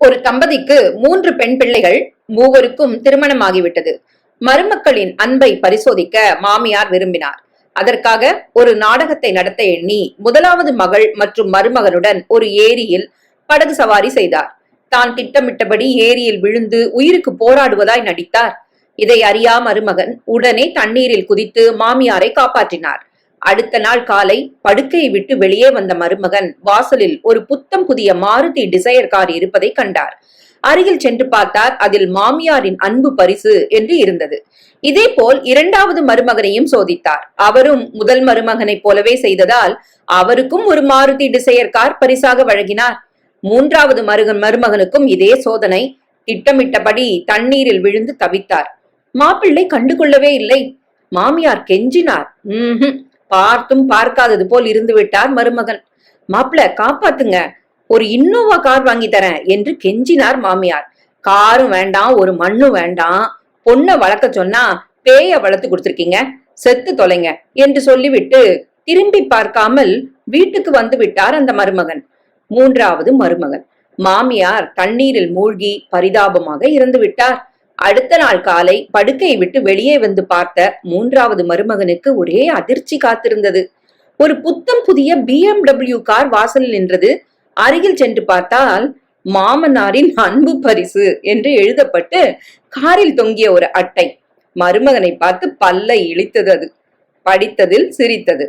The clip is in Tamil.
ஒரு தம்பதிக்கு 3 பெண் பிள்ளைகள். மூவருக்கும் திருமணமாகிவிட்டது. மருமக்களின் அன்பை பரிசோதிக்க மாமியார் விரும்பினார். அதற்காக ஒரு நாடகத்தை நடத்த எண்ணி முதலாவது மகள் மற்றும் மருமகனுடன் ஒரு ஏரியில் படகு சவாரி செய்தார். தான் திட்டமிட்டபடி ஏரியில் விழுந்து உயிருக்கு போராடுவதாய் நடித்தார். இதை அறியா மருமகன் உடனே தண்ணீரில் குதித்து மாமியாரை காப்பாற்றினார். அடுத்த நாள் காலை படுக்கையை விட்டு வெளியே வந்த மருமகன் வாசலில் ஒரு புத்தம் புதிய மாருதி டிசையர் கார் இருப்பதை கண்டார். அருகில் சென்று பார்த்தார். அதில் மாமியாரின் அன்பு பரிசு என்று இருந்தது. இதே போல் இரண்டாவது மருமகனையும் சோதித்தார். அவரும் முதல் மருமகனைப் போலவே செய்ததால் அவருக்கும் ஒரு மாருதி டிசையர் கார் பரிசாக வழங்கினார். மூன்றாவது மருமகனுக்கும் இதே சோதனை. திட்டமிட்டபடி தண்ணீரில் விழுந்து தவித்தார். மாப்பிள்ளை கண்டுகொள்ளவே இல்லை. மாமியார் கெஞ்சினார். பார்த்தும் பார்க்காதது போல் இருந்து விட்டார் மருமகன். மாப்பிள்ள காப்பாத்துங்க, ஒரு இன்னோவா கார் வாங்கி தரேன் என்று கெஞ்சினார் மாமியார். காரும் வேண்டாம், ஒரு மண்ணும் வேண்டாம், பொண்ணை வளர்க்க சொன்னா பேய வளர்த்து கொடுத்திருக்கீங்க, செத்து தொலைங்க என்று சொல்லிவிட்டு திரும்பி பார்க்காமல் வீட்டுக்கு வந்து விட்டார் அந்த மருமகன். மூன்றாவது மருமகன் மாமியார் தண்ணீரில் மூழ்கி பரிதாபமாக இறந்து விட்டார். அடுத்த நாள் காலை படுக்கையை விட்டு வெளியே வந்து பார்த்த மூன்றாவது மருமகனுக்கு ஒரே அதிர்ச்சி காத்திருந்தது. ஒரு புத்தம் புதிய BMW கார் வாசலில் நின்றது. அருகில் சென்று பார்த்தால் மாமனாரின் அன்பு பரிசு என்று எழுதப்பட்டு காரில் தொங்கிய ஒரு அட்டை. மருமகனை பார்த்து பல்லை இழித்தது. அது படித்ததில் சிரித்தது.